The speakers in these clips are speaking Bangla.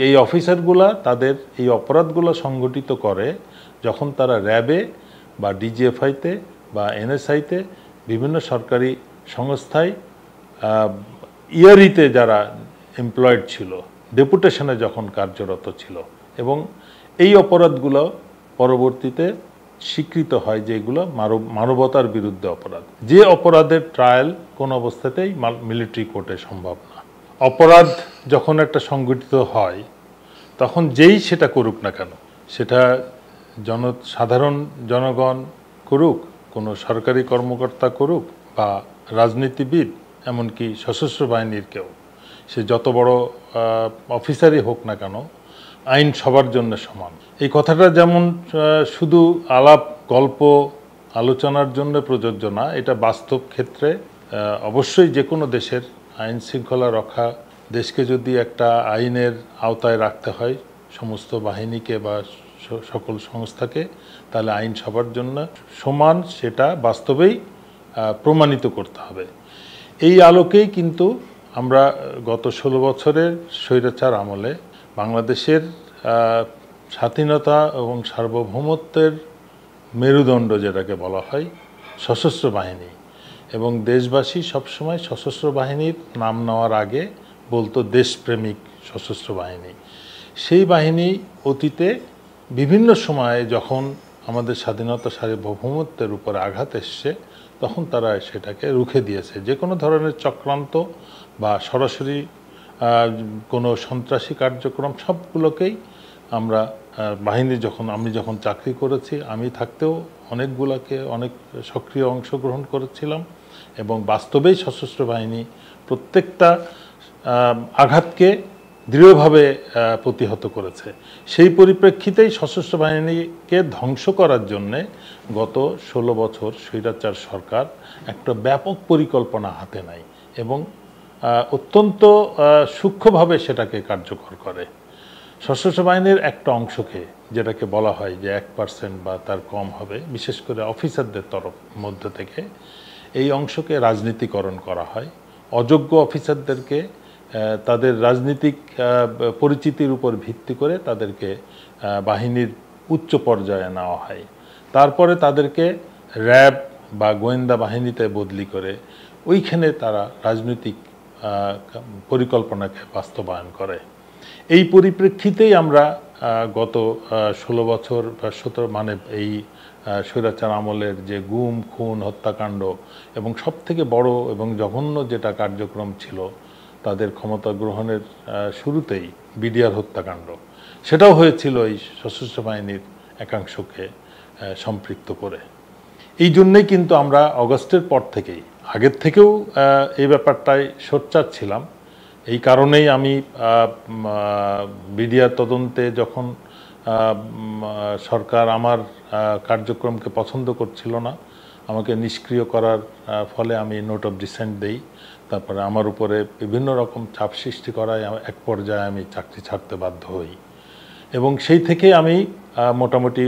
এই অফিসারগুলা তাদের এই অপরাধগুলো সংগঠিত করে যখন তারা র্যাবে বা ডিজিএফআইতে বা এনএসআইতে বিভিন্ন সরকারি সংস্থায় ইয়ারিতে যারা এমপ্লয়েড ছিল, ডেপুটেশনে যখন কার্যরত ছিল, এবং এই অপরাধগুলো পরবর্তীতে স্বীকৃত হয় যে এগুলো মানবতার বিরুদ্ধে অপরাধ, যে অপরাধের ট্রায়াল কোনো অবস্থাতেই মিলিটারি কোর্টে সম্ভব না। অপরাধ যখন একটা সংগঠিত হয় তখন যেই সেটা করুক না কেন, সেটা সাধারণ জনগণ করুক, কোনো সরকারি কর্মকর্তা করুক বা রাজনীতিবিদ, এমনকি সশস্ত্র বাহিনীর কেউ, সে যত বড় অফিসারই হোক না কেন, আইন সবার জন্য সমান। এই কথাটা যেমন শুধু আলাপ গল্প আলোচনার জন্য প্রযোজ্য না, এটা বাস্তব ক্ষেত্রে অবশ্যই যে কোনো দেশের আইন শৃঙ্খলা রক্ষা, দেশকে যদি একটা আইনের আওতায় রাখতে হয় সমস্ত বাহিনীকে বা সকল সংস্থাকে, তাহলে আইন সবার জন্য সমান, সেটা বাস্তবেই প্রমাণিত করতে হবে। এই আলোকেই কিন্তু আমরা গত 16 বছরের স্বৈরাচার আমলে বাংলাদেশের স্বাধীনতা এবং সার্বভৌমত্বের মেরুদণ্ড যেটাকে বলা হয় সশস্ত্র বাহিনী, এবং দেশবাসী সবসময় সশস্ত্র বাহিনীর নাম নেওয়ার আগে বলতো দেশপ্রেমিক সশস্ত্র বাহিনী। সেই বাহিনী অতীতে বিভিন্ন সময়ে যখন আমাদের স্বাধীনতা সার্বভৌমত্বের উপরে আঘাত এসছে তখন তারা সেটাকে রুখে দিয়েছে। যে কোনো ধরনের চক্রান্ত বা সরাসরি কোনো সন্ত্রাসী কার্যক্রম সবগুলোকেই আমরা আমি যখন চাকরি করেছি, আমি থাকতেও অনেক সক্রিয় অংশগ্রহণ করেছিলাম, এবং বাস্তবেই সশস্ত্র বাহিনী প্রত্যেকটা আঘাতকে দৃঢ়ভাবে প্রতিহত করেছে। সেই পরিপ্রেক্ষিতেই সশস্ত্র বাহিনীকে ধ্বংস করার জন্যে গত 16 বছর স্বৈরাচার সরকার একটা ব্যাপক পরিকল্পনা হাতে নেয় এবং অত্যন্ত সূক্ষ্মভাবে সেটাকে কার্যকর করে। সশস্ত্র বাহিনীর একটা অংশকে, যেটাকে বলা হয় যে 1% বা তার কম হবে, বিশেষ করে অফিসারদের মধ্য থেকে এই অংশকে রাজনীতিকরণ করা হয়। অযোগ্য অফিসারদেরকে তাদের রাজনীতিক পরিচিতির উপর ভিত্তি করে তাদেরকে বাহিনীর উচ্চ পর্যায়ে নেওয়া হয়। তারপরে তাদেরকে র্যাব বা গোয়েন্দা বাহিনীতে বদলি করে ওইখানে তারা রাজনৈতিক পরিকল্পনাকে বাস্তবায়ন করে। এই পরিপ্রেক্ষিতেই আমরা গত 16 বছর বা 17 এই স্বৈরাচার আমলের যে গুম, খুন, হত্যাকাণ্ড এবং সবথেকে বড় এবং জঘন্য যেটা কার্যক্রম ছিল তাদের ক্ষমতা গ্রহণের শুরুতেই বিডিআর হত্যাকাণ্ড, সেটাও হয়েছিল এই সশস্ত্র বাহিনীর একাংশকে সম্পৃক্ত করে। এই জন্যই কিন্তু আমরা অগস্টের পর থেকেই, আগের থেকেও এই ব্যাপারটায় সোচ্চার ছিলাম। এই কারণেই আমি বিডিআর তদন্তে যখন সরকার আমার কার্যক্রমকে পছন্দ করছিল না, আমাকে নিষ্ক্রিয় করার ফলে আমি নোট অফ ডিসেন্ট দেই। তারপরে আমার উপরে বিভিন্ন রকম চাপ সৃষ্টি করায় এক পর্যায়ে আমি চাকরি ছাড়তে বাধ্য হই, এবং সেই থেকে আমি মোটামুটি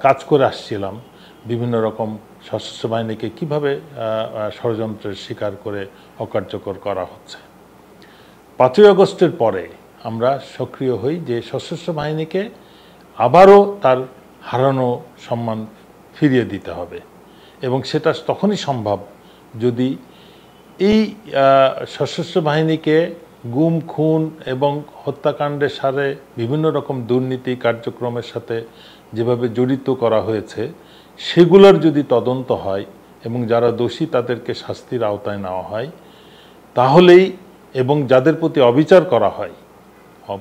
কাজ করে আসছিলাম বিভিন্ন রকম সশস্ত্র বাহিনীকে কীভাবে ষড়যন্ত্রের শিকার করে অকার্যকর করা হচ্ছে। 5ই আগস্টের পরে আমরা সক্রিয় হই যে সশস্ত্র বাহিনীকে আবারও তার হারানো সম্মান ফিরিয়ে দিতে হবে, এবং সেটা তখনই সম্ভব যদি এই সশস্ত্র বাহিনীকে গুম, খুন এবং হত্যাকাণ্ডের সাথে বিভিন্ন রকম দুর্নীতি কার্যক্রমের সাথে যেভাবে জড়িত করা হয়েছে সেগুলোর যদি তদন্ত হয় এবং যারা দোষী তাদেরকে শাস্তির আওতায় নেওয়া হয়, তাহলেই, এবং যাদের প্রতি অবিচার করা হয়,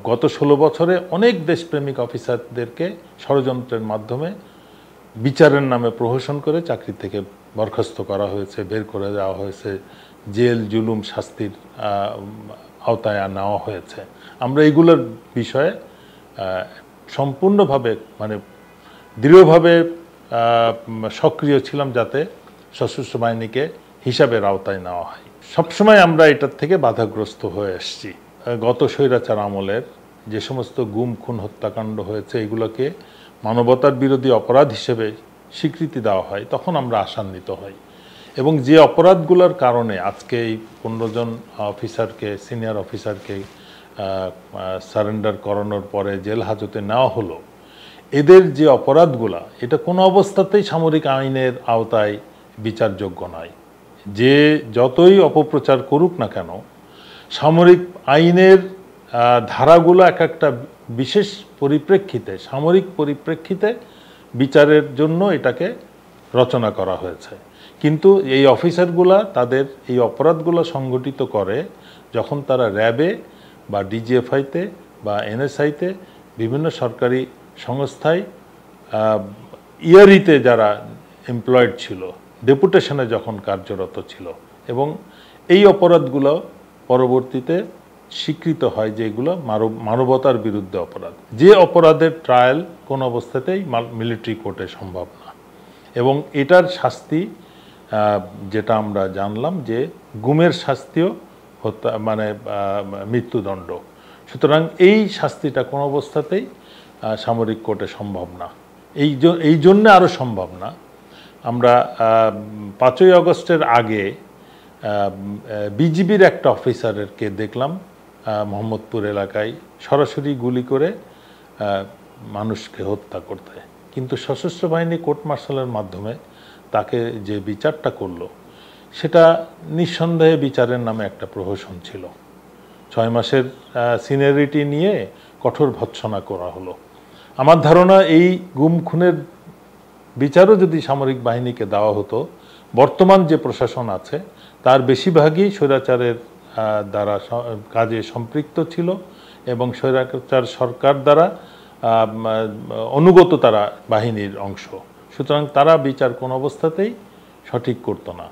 গত 16 বছরে অনেক দেশপ্রেমিক অফিসারদেরকে ষড়যন্ত্রের মাধ্যমে বিচারের নামে প্রহসন করে চাকরি থেকে বরখাস্ত করা হয়েছে, বের করে দেওয়া হয়েছে, জেল জুলুম শাস্তির আওতায় নেওয়া হয়েছে। আমরা এইগুলোর বিষয়ে সম্পূর্ণভাবে দৃঢ়ভাবে সক্রিয় ছিলাম যাতে সশস্ত্র বাহিনীকে হিসাবের আওতায় নেওয়া হয়। সবসময় আমরা এটার থেকে বাধাগ্রস্ত হয়ে আসছি। গত স্বৈরাচার আমলের যে সমস্ত গুম, খুন, হত্যাকাণ্ড হয়েছে এগুলোকে মানবতার বিরোধী অপরাধ হিসেবে স্বীকৃতি দেওয়া হয়, তখন আমরা আশান্বিত হই। এবং যে অপরাধগুলোর কারণে আজকে এই 15 জন অফিসারকে, সিনিয়র অফিসারকে সারেন্ডার করানোর পরে জেল হাজতে নেওয়া হলো, এদের যে অপরাধগুলা, এটা কোনো অবস্থাতেই সামরিক আইনের আওতায় বিচারযোগ্য নয়। যে যতই অপপ্রচার করুক না কেন, সামরিক আইনের ধারাগুলো এক একটা বিশেষ পরিপ্রেক্ষিতে, সামরিক পরিপ্রেক্ষিতে বিচারের জন্য এটাকে রচনা করা হয়েছে। কিন্তু এই অফিসারগুলা তাদের এই অপরাধগুলো সংগঠিত করে যখন তারা র্যাবে বা ডিজিএফআইতে বা এনএসআইতে, বিভিন্ন সরকারি সংস্থায় ইয়ারিতে যারা এমপ্লয়েড ছিল, ডেপুটেশনে যখন কার্যরত ছিল, এবং এই অপরাধগুলো পরবর্তীতে স্বীকৃত হয় যে এগুলো মানবতার বিরুদ্ধে অপরাধ। যে অপরাধের ট্রায়াল কোন অবস্থাতেই মিলিটারি কোর্টে সম্ভব না, এবং এটার শাস্তি যেটা আমরা জানলাম যে গুমের শাস্তিও মানে মৃত্যুদণ্ড। সুতরাং এই শাস্তিটা কোনো অবস্থাতেই সামরিক কোর্টে সম্ভব না। এই জন্যে আরও সম্ভব না। আমরা 5ই আগস্টের আগে বিজিবির একটা অফিসারকে দেখলাম মোহাম্মদপুর এলাকায় সরাসরি গুলি করে মানুষকে হত্যা করতে, কিন্তু সশস্ত্র বাহিনী কোর্ট মার্শালের মাধ্যমে তাকে যে বিচারটা করলো, সেটা নিঃসন্দেহে বিচারের নামে একটা প্রহসন ছিল। 6 মাসের সিনিয়রিটি নিয়ে কঠোর ভৎসনা করা হলো। আমার ধারণা এই গুম খুনের বিচারও যদি সামরিক বাহিনীকে দেওয়া হতো, বর্তমান যে প্রশাসন আছে তার বেশিরভাগই স্বৈরাচারের দ্বারা কাজে সম্পৃক্ত ছিল এবং স্বৈরাচার সরকার দ্বারা অনুগত তারা বাহিনীর অংশ। সুতরাং তারা বিচার কোন অবস্থাতেই সঠিক করতো না।